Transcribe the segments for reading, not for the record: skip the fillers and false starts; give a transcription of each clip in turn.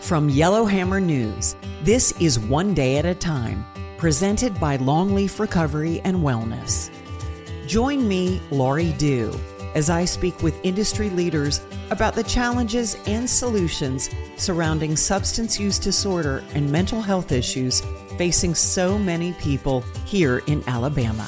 From Yellowhammer News, this is One Day at a Time, presented by Longleaf Recovery and Wellness. Join me, Laurie Dew, as I speak with industry leaders about the challenges and solutions surrounding substance use disorder and mental health issues facing so many people here in Alabama.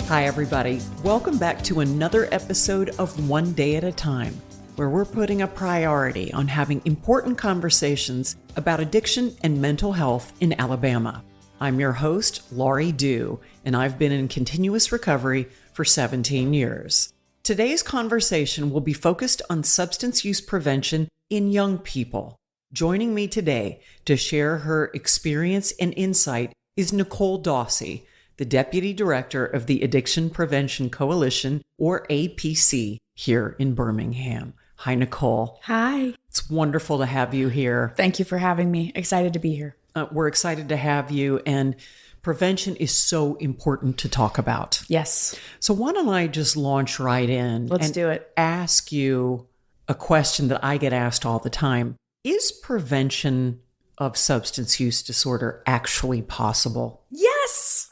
Hi, everybody. Welcome back to another episode of One Day at a Time, where we're putting a priority on having important conversations about addiction and mental health in Alabama. I'm your host, Laurie Dew, and I've been in continuous recovery for 17 years. Today's conversation will be focused on substance use prevention in young people. Joining me today to share her experience and insight is Nichole Dawsey, the Deputy Director of the Addiction Prevention Coalition, or APC, here in Birmingham. Hi, Nichole. Hi. It's wonderful to have you here. Thank you for having me. Excited to be here. We're excited to have you, and prevention is so important to talk about. Yes. So why don't I just launch right in Let's do it. Ask you a question that I get asked all the time. Is prevention of substance use disorder actually possible? Yes.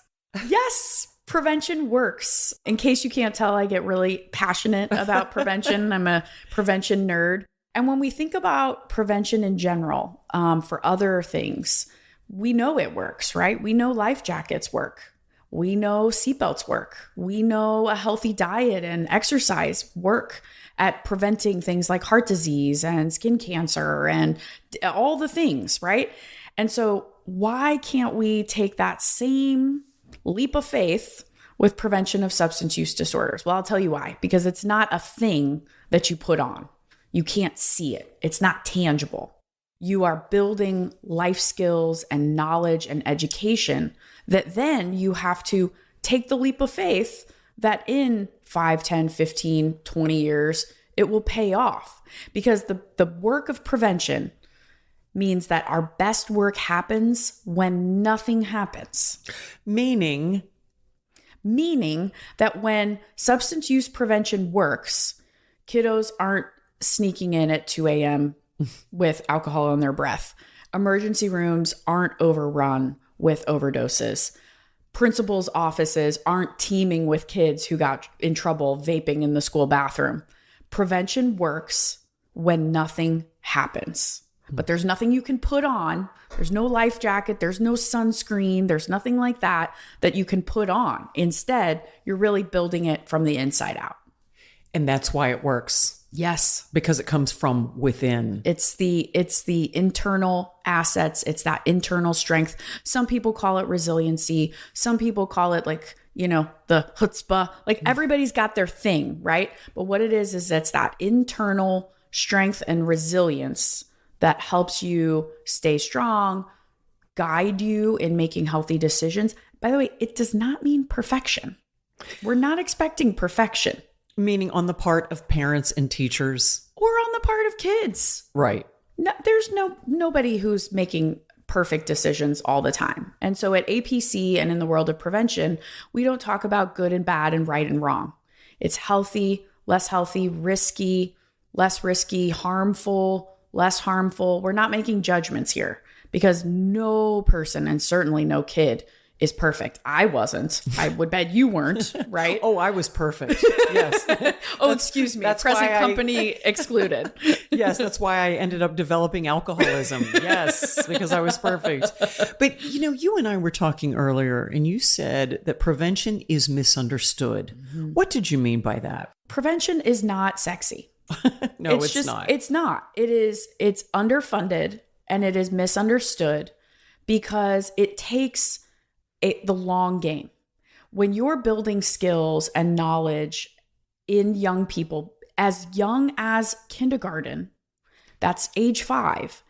Yes. Prevention works. In case you can't tell, I get really passionate about prevention. I'm a prevention nerd. And when we think about prevention in general, for other things, we know it works, right? We know life jackets work. We know seatbelts work. We know a healthy diet and exercise work at preventing things like heart disease and skin cancer and all the things, right? And so why can't we take that same leap of faith with prevention of substance use disorders? Well, I'll tell you why. Because it's not a thing that you put on. You can't see it. It's not tangible. You are building life skills and knowledge and education that then you have to take the leap of faith that in 5, 10, 15, 20 years, it will pay off. Because the work of prevention means that our best work happens when nothing happens. Meaning that when substance use prevention works, kiddos aren't sneaking in at 2 a.m. with alcohol in their breath. Emergency rooms aren't overrun with overdoses. Principals' offices aren't teeming with kids who got in trouble vaping in the school bathroom. Prevention works when nothing happens. But there's nothing you can put on. There's no life jacket. There's no sunscreen. There's nothing like that you can put on. Instead, you're really building it from the inside out. And that's why it works. Yes. Because it comes from within. It's the internal assets. It's that internal strength. Some people call it resiliency. Some people call it the chutzpah. Everybody's got their thing, right? But what it is it's that internal strength and resilience that helps you stay strong, guide you in making healthy decisions. By the way, it does not mean perfection. We're not expecting perfection. Meaning on the part of parents and teachers. Or on the part of kids. Right. No, there's nobody who's making perfect decisions all the time. And so at APC and in the world of prevention, we don't talk about good and bad and right and wrong. It's healthy, less healthy, risky, less risky, harmful, less harmful. We're not making judgments here because no person and certainly no kid is perfect. I wasn't. I would bet you weren't, right? Oh, I was perfect. Yes. Excuse me. That's present company excluded. Yes, that's why I ended up developing alcoholism. Yes, because I was perfect. But you and I were talking earlier and you said that prevention is misunderstood. Mm-hmm. What did you mean by that? Prevention is not sexy. No, it's not. It's not. It's underfunded and it is misunderstood because it takes the long game. When you're building skills and knowledge in young people, as young as kindergarten, that's age 5,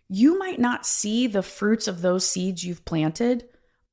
you might not see the fruits of those seeds you've planted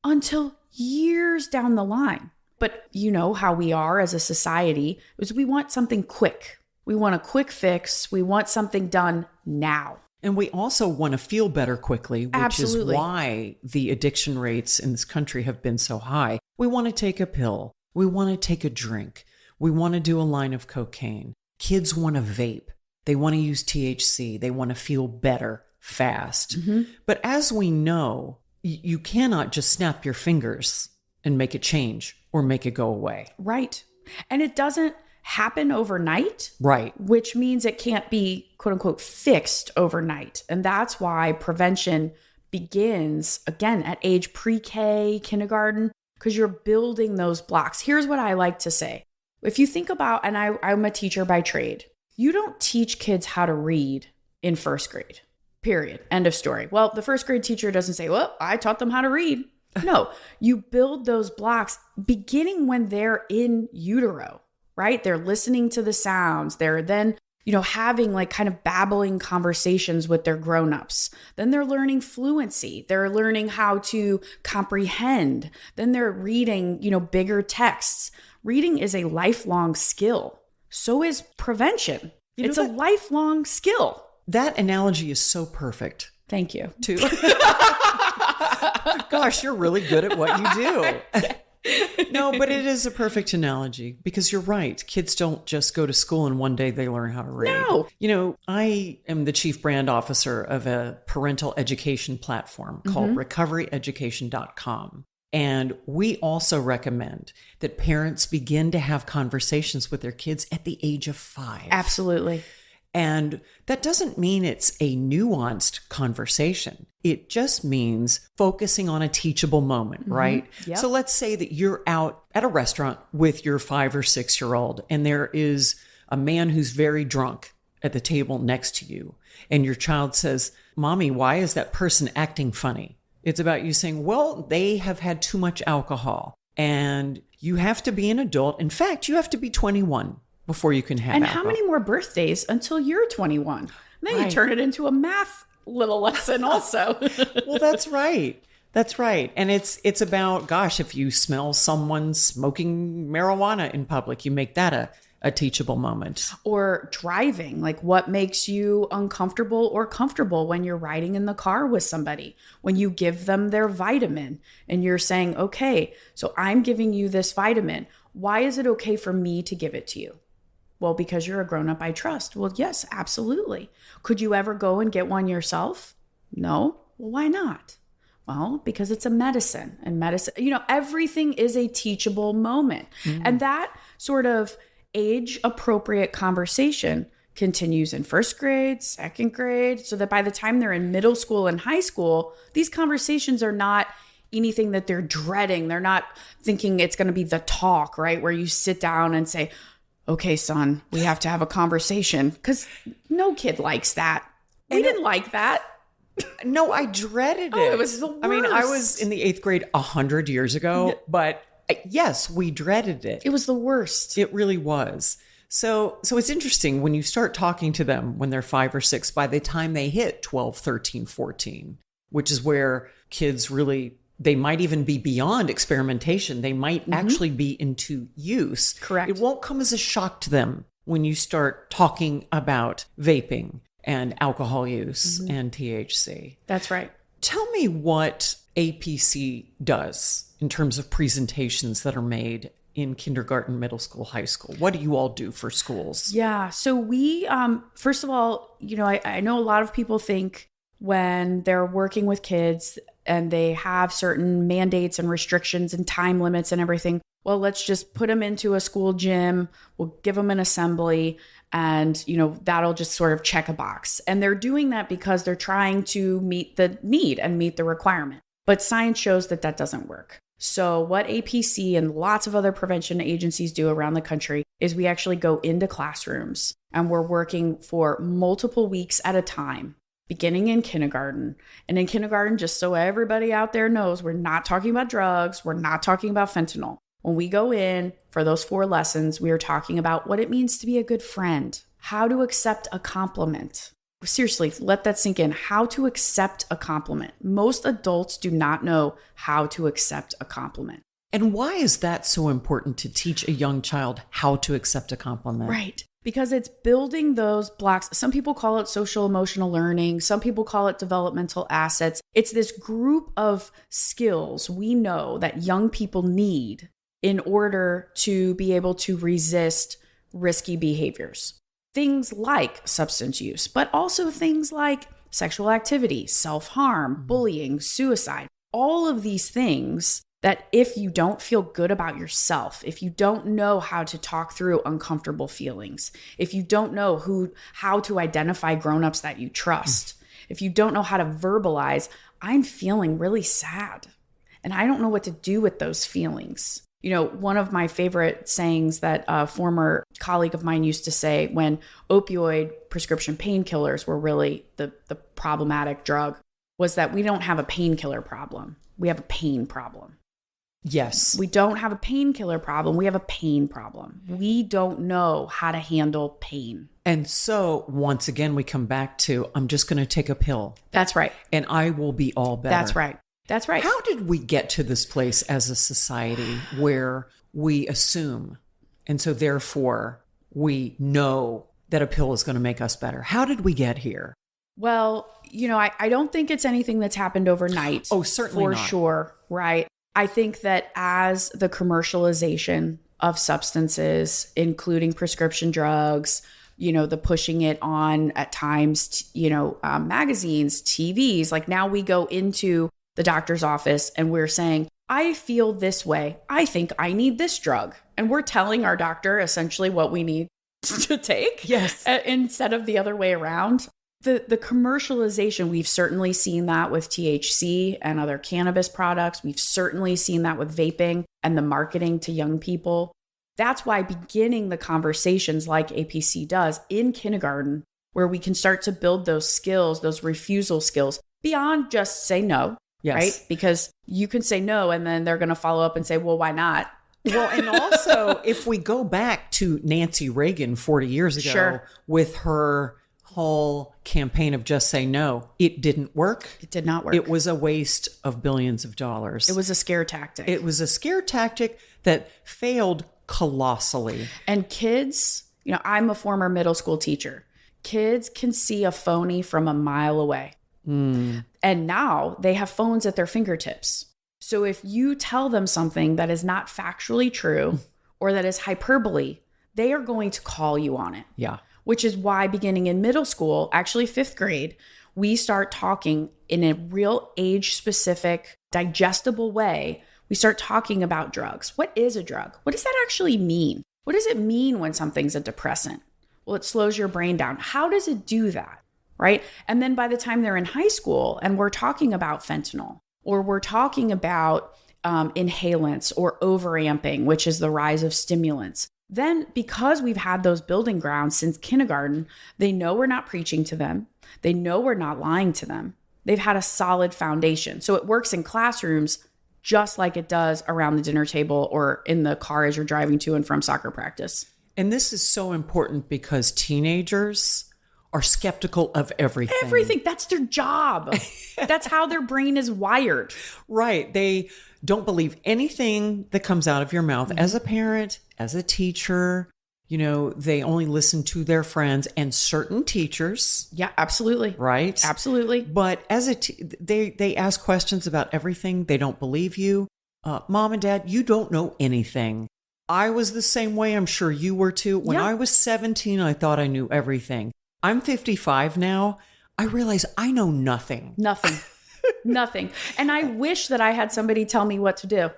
until years down the line. But you know how we are as a society is we want something quick. We want a quick fix. We want something done now. And we also want to feel better quickly, which Absolutely. Is why the addiction rates in this country have been so high. We want to take a pill. We want to take a drink. We want to do a line of cocaine. Kids want to vape. They want to use THC. They want to feel better fast. Mm-hmm. But as we know, you cannot just snap your fingers and make it change or make it go away. Right. And it doesn't happen overnight. Right. Which means it can't be, quote unquote, fixed overnight. And that's why prevention begins, again, at age pre-K, kindergarten, because you're building those blocks. Here's what I like to say. If you think about, and I'm a teacher by trade, you don't teach kids how to read in first grade, period. End of story. Well, the first grade teacher doesn't say, well, I taught them how to read. No, you build those blocks beginning when they're in utero, right? They're listening to the sounds. They're then, having like kind of babbling conversations with their grownups. Then they're learning fluency. They're learning how to comprehend. Then they're reading, bigger texts. Reading is a lifelong skill. So is prevention. It's a lifelong skill. That analogy is so perfect. Thank you. Too. Gosh, you're really good at what you do. No, but it is a perfect analogy because you're right. Kids don't just go to school and one day they learn how to read. No. I am the chief brand officer of a parental education platform called recoveryeducation.com. And we also recommend that parents begin to have conversations with their kids at the age of 5. Absolutely. And that doesn't mean it's a nuanced conversation. It just means focusing on a teachable moment, right? Yep. So let's say that you're out at a restaurant with your 5 or 6-year-old, and there is a man who's very drunk at the table next to you. And your child says, Mommy, why is that person acting funny? It's about you saying, well, they have had too much alcohol and you have to be an adult. In fact, you have to be 21 before you can have And alcohol. how many more birthdays until you're 21? And then Right. you turn it into a math little lesson also. Well, that's right. That's right. And it's about, gosh, if you smell someone smoking marijuana in public, you make that a teachable moment. Or driving, like what makes you uncomfortable or comfortable when you're riding in the car with somebody, when you give them their vitamin and you're saying, okay, so I'm giving you this vitamin. Why is it okay for me to give it to you? Well, because you're a grown-up I trust. Well, yes, absolutely. Could you ever go and get one yourself? No. Well, why not? Well, because it's a medicine, and medicine, everything is a teachable moment. Mm-hmm. And that sort of age-appropriate conversation continues in first grade, second grade, so that by the time they're in middle school and high school, these conversations are not anything that they're dreading. They're not thinking it's going to be the talk, right? Where you sit down and say, okay, son, we have to have a conversation. Because no kid likes that. We didn't like that. No, I dreaded it. Oh, it was the worst. I mean, I was in the 8th grade 100 years ago, but yes, we dreaded it. It was the worst. It really was. So it's interesting when you start talking to them when they're 5 or 6, by the time they hit 12, 13, 14, which is where kids really, they might even be beyond experimentation. They might actually be into use. Correct. It won't come as a shock to them when you start talking about vaping and alcohol use and THC. That's right. Tell me what APC does in terms of presentations that are made in kindergarten, middle school, high school. What do you all do for schools? Yeah. So we, first of all, I know a lot of people think when they're working with kids and they have certain mandates and restrictions and time limits and everything, well, let's just put them into a school gym. We'll give them an assembly and, that'll just sort of check a box. And they're doing that because they're trying to meet the need and meet the requirement. But science shows that that doesn't work. So what APC and lots of other prevention agencies do around the country is we actually go into classrooms and we're working for multiple weeks at a time, beginning in kindergarten. And in kindergarten, just so everybody out there knows, we're not talking about drugs. We're not talking about fentanyl. When we go in for those 4 lessons, we are talking about what it means to be a good friend, how to accept a compliment. Seriously, let that sink in. How to accept a compliment. Most adults do not know how to accept a compliment. And why is that so important to teach a young child how to accept a compliment? Right. Because it's building those blocks. Some people call it social emotional learning. Some people call it developmental assets. It's this group of skills we know that young people need in order to be able to resist risky behaviors. things like substance use, but also things like sexual activity, self-harm, bullying, suicide, all of these things that if you don't feel good about yourself, if you don't know how to talk through uncomfortable feelings, if you don't know how to identify grownups that you trust, if you don't know how to verbalize, I'm feeling really sad and I don't know what to do with those feelings. You know, one of my favorite sayings that a former colleague of mine used to say when opioid prescription painkillers were really the problematic drug was that we don't have a painkiller problem. We have a pain problem. Yes. We don't have a painkiller problem. We have a pain problem. We don't know how to handle pain. And so once again, we come back to, I'm just going to take a pill. That's right. And I will be all better. That's right. That's right. How did we get to this place as a society where we assume, and so therefore we know that a pill is going to make us better? How did we get here? Well, you know, I don't think it's anything that's happened overnight. Oh, certainly for not. sure. Right. I think that as the commercialization of substances, including prescription drugs, you know, the pushing it on at times, magazines, TVs, like now we go into the doctor's office and we're saying, I feel this way. I think I need this drug. And we're telling our doctor essentially what we need to take. Yes. Instead of the other way around. The commercialization, we've certainly seen that with THC and other cannabis products. We've certainly seen that with vaping and the marketing to young people. That's why beginning the conversations like APC does in kindergarten, where we can start to build those skills, those refusal skills, beyond just say no, yes. Right? Because you can say no and then they're going to follow up and say, well, why not? Well, and also if we go back to Nancy Reagan 40 years ago Sure. with her whole campaign of just say no, it didn't work. It did not work. It was a waste of billions of dollars. It was a scare tactic. It was a scare tactic that failed colossally. And kids, you know, I'm a former middle school teacher. Kids can see a phony from a mile away. And now they have phones at their fingertips. So if you tell them something that is not factually true or that is hyperbole, they are going to call you on it. Yeah. Which is why beginning in middle school, actually 5th grade, we start talking in a real age-specific, digestible way. We start talking about drugs. What is a drug? What does that actually mean? What does it mean when something's a depressant? Well, it slows your brain down. How does it do that? Right? And then by the time they're in high school and we're talking about fentanyl or we're talking about inhalants or overamping, which is the rise of stimulants, then because we've had those building grounds since kindergarten, they know we're not preaching to them. They know we're not lying to them. They've had a solid foundation. So it works in classrooms just like it does around the dinner table or in the car as you're driving to and from soccer practice. And this is so important because teenagers are skeptical of everything. Everything. That's their job. That's how their brain is wired. Right. They don't believe anything that comes out of your mouth. As a parent, as a teacher, you know, they only listen to their friends and certain teachers. Yeah, absolutely. Right. Absolutely. But as they ask questions about everything. They don't believe you. Mom and Dad, you don't know anything. I was the same way. I'm sure you were too. When I was 17, I thought I knew everything. I'm 55 now. I realize I know nothing. Nothing. Nothing. And I wish that I had somebody tell me what to do.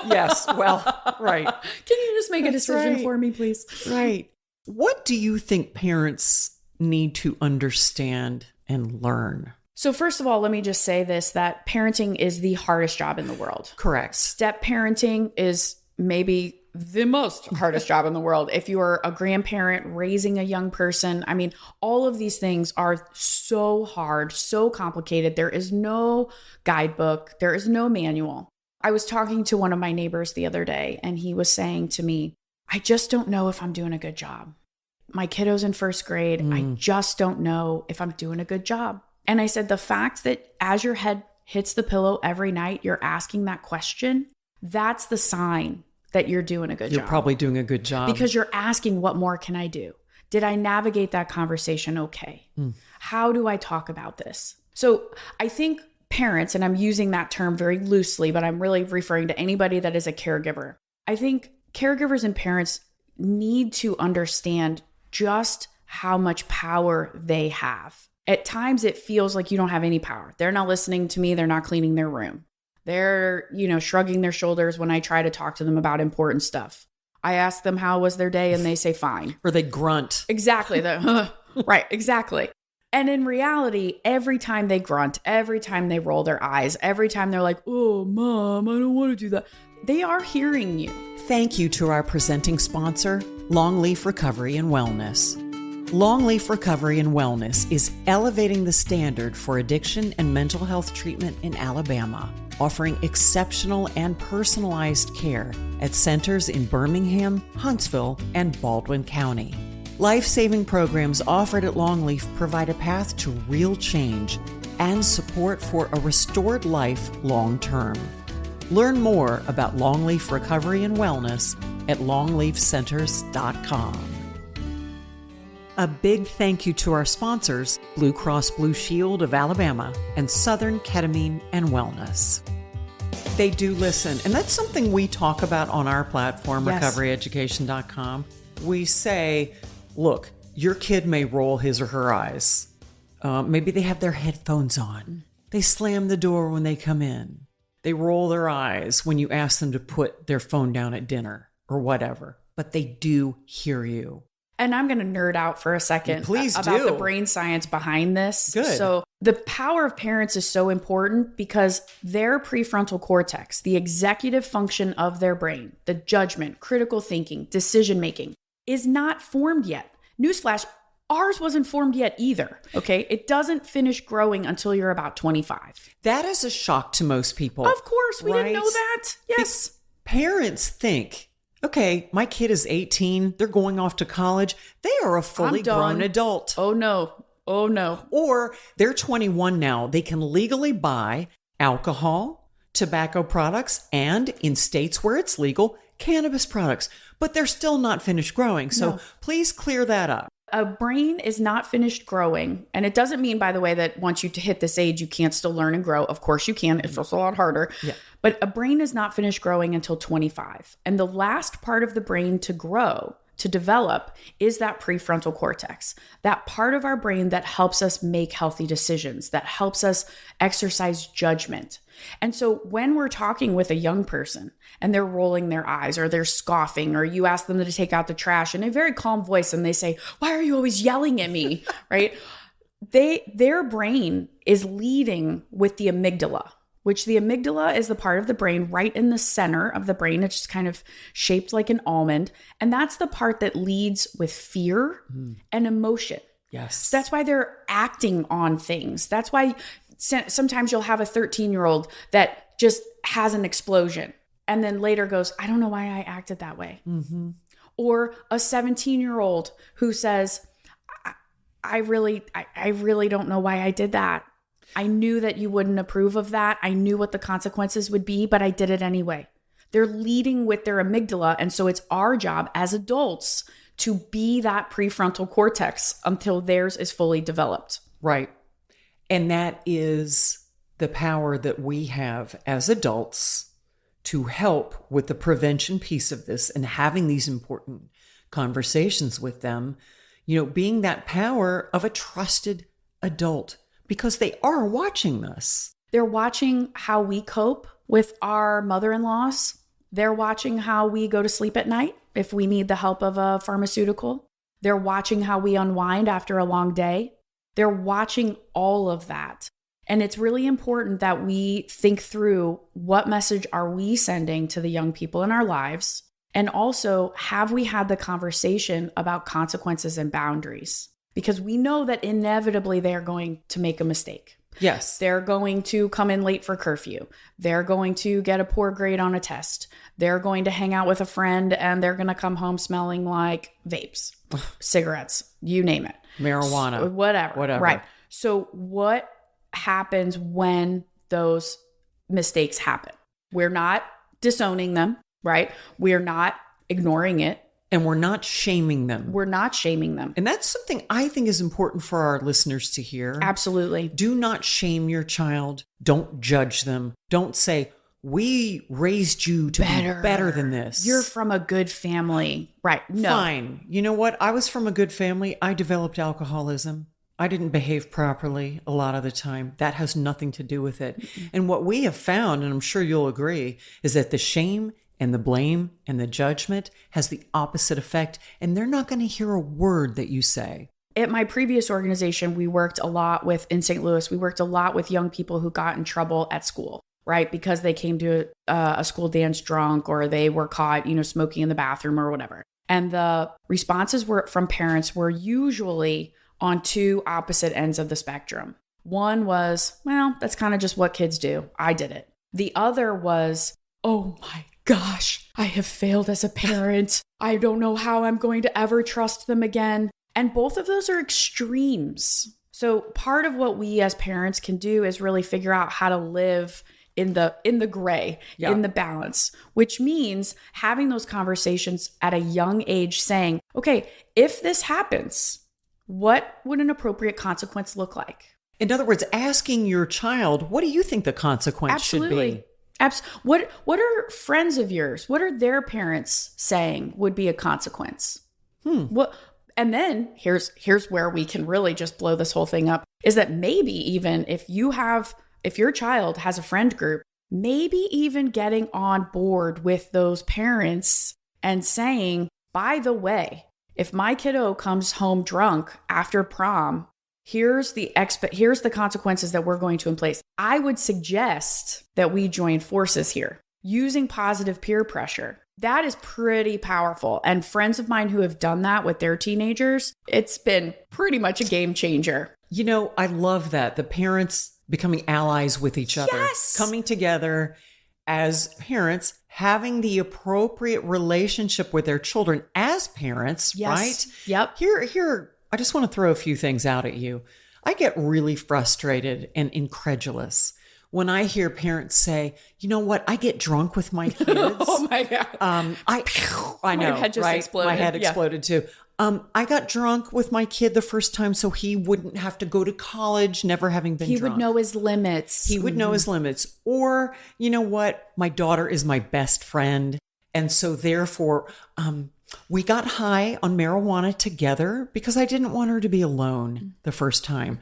Yes. Well, right. Can you just make a decision for me, please? Right. What do you think parents need to understand and learn? So first of all, let me just say this, that parenting is the hardest job in the world. Correct. Step parenting is maybe the most hardest job in the world. If you are a grandparent raising a young person, I mean, all of these things are so hard, so complicated. There is no guidebook. There is no manual. I was talking to one of my neighbors the other day, and he was saying to me, I just don't know if I'm doing a good job. My kiddo's in 1st grade. I just don't know if I'm doing a good job. And I said, the fact that as your head hits the pillow every night, you're asking that question, that's the sign that you're doing a good job. You're probably doing a good job. Because you're asking, what more can I do? Did I navigate that conversation okay? How do I talk about this? So I think parents, and I'm using that term very loosely, but I'm really referring to anybody that is a caregiver. I think caregivers and parents need to understand just how much power they have. At times it feels like you don't have any power. They're not listening to me. They're not cleaning their room. They're, shrugging their shoulders when I try to talk to them about important stuff. I ask them how was their day and they say fine. Or they grunt. Exactly. Right, exactly. And in reality, every time they grunt, every time they roll their eyes, every time they're like, oh, Mom, I don't want to do that, they are hearing you. Thank you to our presenting sponsor, Longleaf Recovery and Wellness. Longleaf Recovery and Wellness is elevating the standard for addiction and mental health treatment in Alabama, offering exceptional and personalized care at centers in Birmingham, Huntsville, and Baldwin County. Life-saving programs offered at Longleaf provide a path to real change and support for a restored life long-term. Learn more about Longleaf Recovery and Wellness at longleafcenters.com. A big thank you to our sponsors, Blue Cross Blue Shield of Alabama and Southern Ketamine and Wellness. They do listen, and that's something we talk about on our platform, Yes. recoveryeducation.com. We say, look, your kid may roll his or her eyes. Maybe they have their headphones on. They slam the door when they come in. They roll their eyes when you ask them to put their phone down at dinner or whatever. But they do hear you. And I'm going to nerd out for a second Please about do. the brain science behind this. Good. So the power of parents is so important because their prefrontal cortex, the executive function of their brain, the judgment, critical thinking, decision-making, is not formed yet. Newsflash, ours wasn't formed yet either, okay? It doesn't finish growing until you're about 25. That is a shock to most people. Of course, we didn't right? know that. Yes. Parents think, okay, my kid is 18. They're going off to college. They are a fully I'm done. grown adult. Oh, no. Oh, no. Or they're 21 now. They can legally buy alcohol, tobacco products, and in states where it's legal, cannabis products. But they're still not finished growing. So No. please clear that up. A brain is not finished growing. And it doesn't mean, by the way, that once you hit this age, you can't still learn and grow. Of course you can. It's just a lot harder. Yeah. But a brain is not finished growing until 25. And the last part of the brain to grow, to develop, is that prefrontal cortex, that part of our brain that helps us make healthy decisions, that helps us exercise judgment. And so when we're talking with a young person and they're rolling their eyes or they're scoffing, or you ask them to take out the trash in a very calm voice and they say, why are you always yelling at me? Right? Their brain is leading with the amygdala, which the amygdala is the part of the brain right in the center of the brain. It's just kind of shaped like an almond. And that's the part that leads with fear and emotion. Yes. That's why they're acting on things. That's why sometimes you'll have a 13-year-old that just has an explosion and then later goes, I don't know why I acted that way. Mm-hmm. Or a 17-year-old who says, I really don't know why I did that. I knew that you wouldn't approve of that. I knew what the consequences would be, but I did it anyway. They're leading with their amygdala. And so it's our job as adults to be that prefrontal cortex until theirs is fully developed. Right. And that is the power that we have as adults to help with the prevention piece of this and having these important conversations with them, being that power of a trusted adult, because they are watching us. They're watching how we cope with our mother-in-laws. They're watching how we go to sleep at night if we need the help of a pharmaceutical. They're watching how we unwind after a long day. They're watching all of that. And it's really important that we think through what message are we sending to the young people in our lives? And also, have we had the conversation about consequences and boundaries? Because we know that inevitably they are going to make a mistake. Yes. They're going to come in late for curfew. They're going to get a poor grade on a test. They're going to hang out with a friend and they're going to come home smelling like vapes, cigarettes, you name it. Marijuana. So, whatever. Right. So what happens when those mistakes happen? We're not disowning them, right? We're not ignoring it. And we're not shaming them. We're not shaming them. And that's something I think is important for our listeners to hear. Absolutely. Do not shame your child. Don't judge them. Don't say, we raised you to be better than this. You're from a good family. Right. No. Fine. You know what? I was from a good family. I developed alcoholism. I didn't behave properly a lot of the time. That has nothing to do with it. Mm-hmm. And what we have found, and I'm sure you'll agree, is that the shame and the blame and the judgment has the opposite effect. And they're not going to hear a word that you say. At my previous organization, we worked a lot with, in St. Louis, we worked a lot with young people who got in trouble at school, right? Because they came to a school dance drunk, or they were caught, smoking in the bathroom or whatever. And the responses from parents were usually on two opposite ends of the spectrum. One was, well, that's kind of just what kids do. I did it. The other was, oh my gosh, I have failed as a parent. I don't know how I'm going to ever trust them again. And both of those are extremes. So part of what we as parents can do is really figure out how to live in the gray, in the balance, which means having those conversations at a young age saying, okay, if this happens, what would an appropriate consequence look like? In other words, asking your child, what do you think the consequence should be? What are friends of yours? What are their parents saying would be a consequence? What? And then here's where we can really just blow this whole thing up, is that maybe even if your child has a friend group, maybe even getting on board with those parents and saying, by the way, if my kiddo comes home drunk after prom, here's the consequences that we're going to in place. I would suggest that we join forces here using positive peer pressure. That is pretty powerful. And friends of mine who have done that with their teenagers, it's been pretty much a game changer. I love that. The parents becoming allies with each other, coming together as parents, having the appropriate relationship with their children as parents, right? Yep. Here, I just want to throw a few things out at you. I get really frustrated and incredulous when I hear parents say, you know what, I get drunk with my kids. Oh my God. I know, my head just exploded. My head exploded too. I got drunk with my kid the first time so he wouldn't have to go to college, never having been drunk. He would know his limits. He would know his limits. Or, you know what, my daughter is my best friend. And so therefore, we got high on marijuana together because I didn't want her to be alone the first time.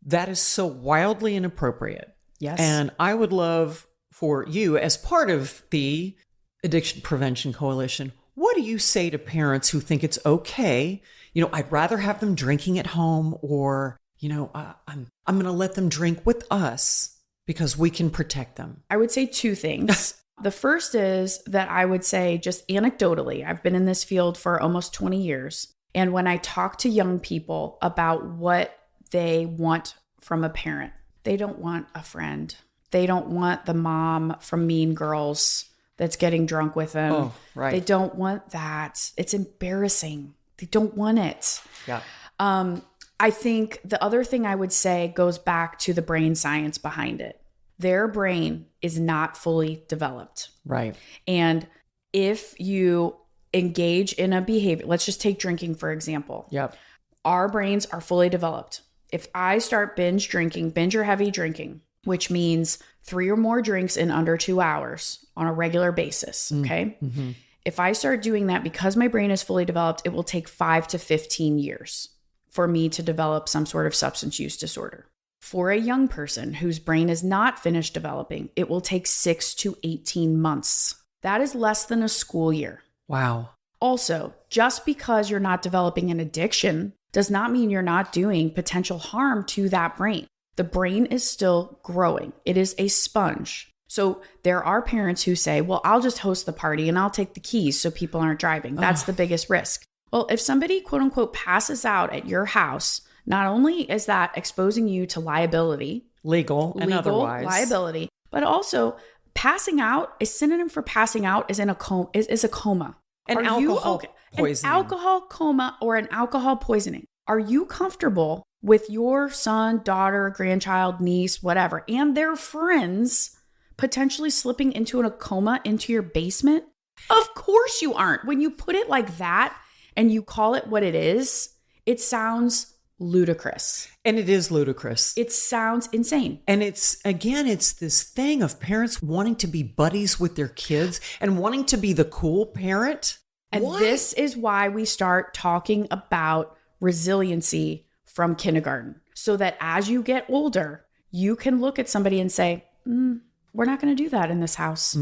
That is so wildly inappropriate. Yes. And I would love for you, as part of the Addiction Prevention Coalition, what do you say to parents who think it's okay? I'd rather have them drinking at home, or, I'm going to let them drink with us because we can protect them. I would say two things. The first is that I would say, just anecdotally, I've been in this field for almost 20 years. And when I talk to young people about what they want from a parent, they don't want a friend. They don't want the mom from Mean Girls that's getting drunk with them. Oh, right. They don't want that. It's embarrassing. They don't want it. Yeah. I think the other thing I would say goes back to the brain science behind it. Their brain is not fully developed. Right. And if you engage in a behavior, let's just take drinking, for example. Yep. Our brains are fully developed. If I start binge or heavy drinking, which means 3 or more drinks in under 2 hours on a regular basis, okay? Mm-hmm. If I start doing that, because my brain is fully developed, it will take 5 to 15 years for me to develop some sort of substance use disorder. For a young person whose brain is not finished developing, it will take 6 to 18 months. That is less than a school year. Wow. Also, just because you're not developing an addiction does not mean you're not doing potential harm to that brain. The brain is still growing. It is a sponge. So there are parents who say, well, I'll just host the party and I'll take the keys so people aren't driving. That's the biggest risk. Well, if somebody, quote unquote, passes out at your house, not only is that exposing you to liability, legal and otherwise liability, but also passing out, a synonym for passing out is a coma. An alcohol poisoning. An alcohol coma or an alcohol poisoning. Are you comfortable with your son, daughter, grandchild, niece, whatever, and their friends potentially slipping into a coma into your basement? Of course you aren't. When you put it like that and you call it what it is, it sounds ludicrous. And it is ludicrous. It sounds insane. And it's this thing of parents wanting to be buddies with their kids and wanting to be the cool parent. And this is why we start talking about resiliency from kindergarten, so that as you get older, you can look at somebody and say, we're not going to do that in this house.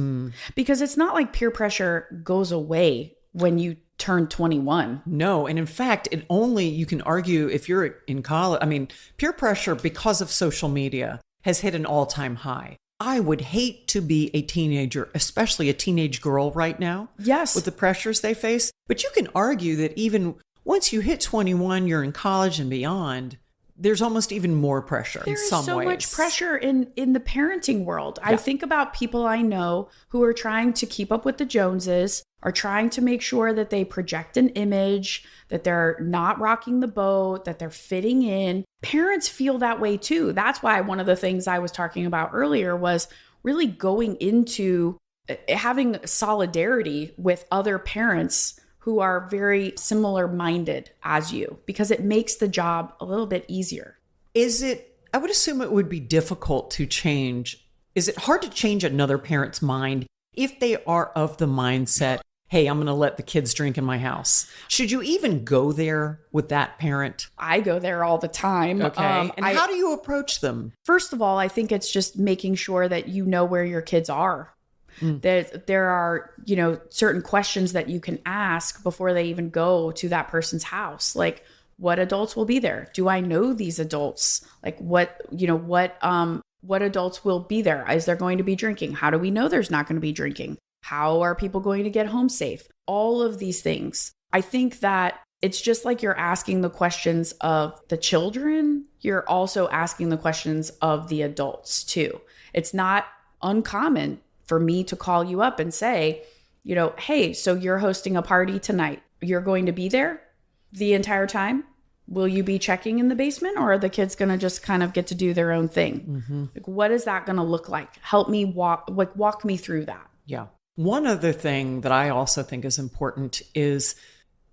Because it's not like peer pressure goes away when you turn 21. No. And in fact, you can argue if you're in college, peer pressure because of social media has hit an all-time high. I would hate to be a teenager, especially a teenage girl right now. Yes. With the pressures they face. But you can argue that even once you hit 21, you're in college and beyond, there's almost even more pressure in some ways. There's so much pressure in the parenting world. Yeah. I think about people I know who are trying to keep up with the Joneses, are trying to make sure that they project an image, that they're not rocking the boat, that they're fitting in. Parents feel that way too. That's why one of the things I was talking about earlier was really going into having solidarity with other parents who are very similar minded as you, because it makes the job a little bit easier. I would assume it would be difficult to change. Is it hard to change another parent's mind if they are of the mindset, hey, I'm going to let the kids drink in my house? Should you even go there with that parent? I go there all the time. Okay. And how do you approach them? First of all, I think it's just making sure that you know where your kids are. There are, certain questions that you can ask before they even go to that person's house. Like, what adults will be there? Do I know these adults? Like what adults will be there? Is there going to be drinking? How do we know there's not going to be drinking? How are people going to get home safe? All of these things. I think that it's just like you're asking the questions of the children. You're also asking the questions of the adults too. It's not uncommon for me to call you up and say, hey, so you're hosting a party tonight. You're going to be there the entire time? Will you be checking in the basement, or are the kids going to just kind of get to do their own thing? Mm-hmm. Like, what is that going to look like? Help me walk me through that. Yeah. One other thing that I also think is important is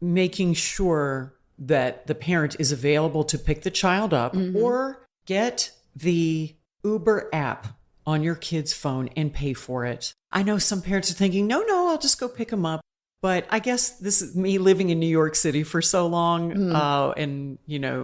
making sure that the parent is available to pick the child up, or get the Uber app on your kid's phone and pay for it. I know some parents are thinking, no, I'll just go pick them up. But I guess this is me living in New York City for so long. And,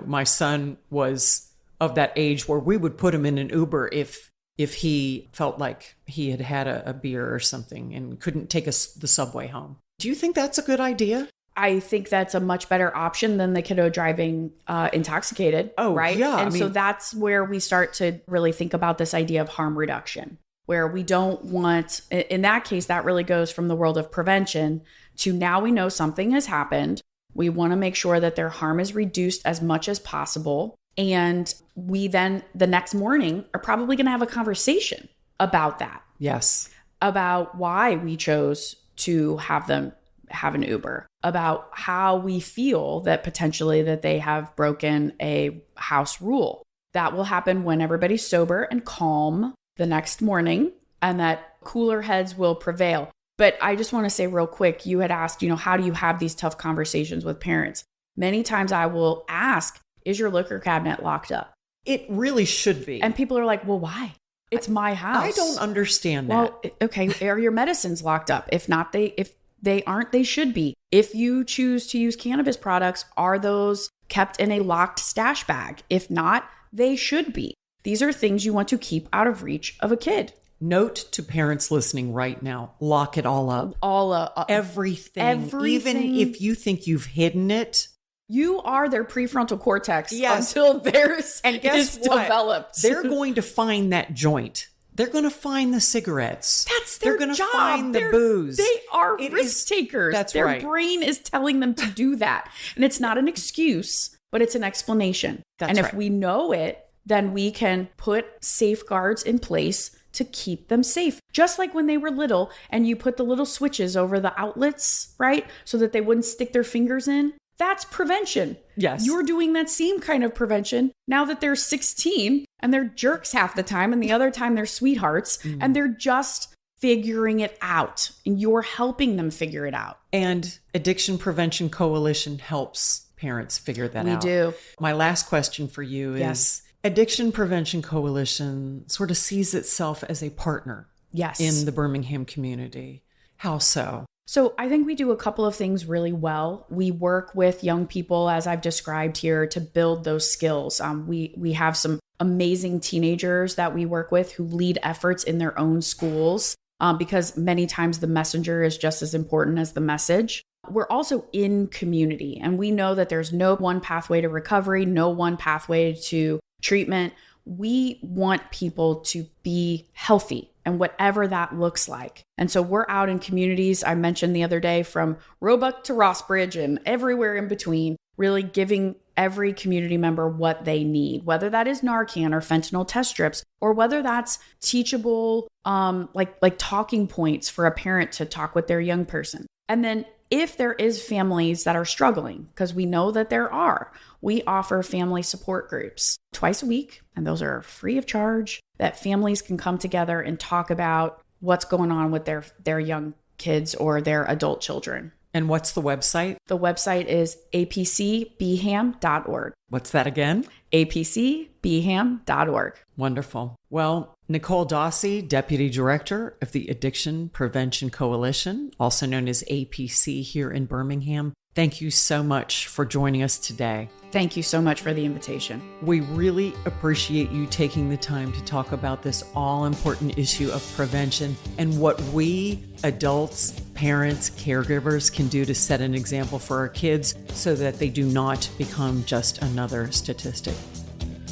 my son was of that age where we would put him in an Uber if he felt like he had a beer or something and couldn't take the subway home. Do you think that's a good idea? I think that's a much better option than the kiddo driving intoxicated. Oh, right. Yeah. And so that's where we start to really think about this idea of harm reduction, where we don't want, in that case, that really goes from the world of prevention to now we know something has happened. We want to make sure that their harm is reduced as much as possible. And we then the next morning are probably going to have a conversation about that. Yes. About why we chose to have them have an Uber, about how we feel that potentially that they have broken a house rule. That will happen when everybody's sober and calm the next morning, and that cooler heads will prevail. But I just want to say real quick, you had asked, how do you have these tough conversations with parents? Many times I will ask, is your liquor cabinet locked up? It really should be. And people are like, well, why? It's my house. I don't understand that. Well, okay, are your medicines locked up? If not, if they aren't, they should be. If you choose to use cannabis products, are those kept in a locked stash bag? If not, they should be. These are things you want to keep out of reach of a kid. Note to parents listening right now, lock it all up. Everything. Even if you think you've hidden it. You are their prefrontal cortex until theirs is developed. They're going to find that joint. They're going to find the cigarettes. That's their job. They're going to find the booze. They are risk takers. That's right. Their brain is telling them to do that. And it's not an excuse, but it's an explanation. And if we know it, then we can put safeguards in place to keep them safe. Just like when they were little and you put the little switches over the outlets, right? So that they wouldn't stick their fingers in. That's prevention. Yes. You're doing that same kind of prevention now that they're 16 and they're jerks half the time and the other time they're sweethearts and they're just figuring it out and you're helping them figure it out. And Addiction Prevention Coalition helps parents figure that We out. do. My last question for you is Addiction Prevention Coalition sort of sees itself as a partner Yes. in the Birmingham community. How so? So I think we do a couple of things really well. We work with young people, as I've described here, to build those skills. We have some amazing teenagers that we work with who lead efforts in their own schools because many times the messenger is just as important as the message. We're also in community, and we know that there's no one pathway to recovery, no one pathway to treatment. We want people to be healthy, and whatever that looks like. And so we're out in communities, I mentioned the other day, from Roebuck to Rossbridge and everywhere in between, really giving every community member what they need, whether that is Narcan or fentanyl test strips, or whether that's teachable, like talking points for a parent to talk with their young person. And then if there is families that are struggling, because we know that there are, we offer family support groups twice a week, and those are free of charge, that families can come together and talk about what's going on with their young kids or their adult children. And what's the website? The website is apcbham.org. What's that again? apcbham.org. Wonderful. Well, Nichole Dawsey, Deputy Director of the Addiction Prevention Coalition, also known as APC here in Birmingham, thank you so much for joining us today. Thank you so much for the invitation. We really appreciate you taking the time to talk about this all-important issue of prevention and what we adults, parents, caregivers can do to set an example for our kids so that they do not become just another statistic.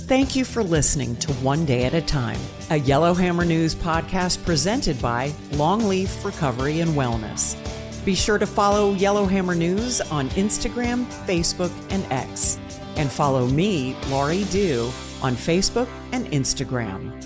Thank you for listening to One Day at a Time, a Yellowhammer News podcast presented by Longleaf Recovery and Wellness. Be sure to follow Yellowhammer News on Instagram, Facebook, and X. And follow me, Laurie, on Facebook and Instagram.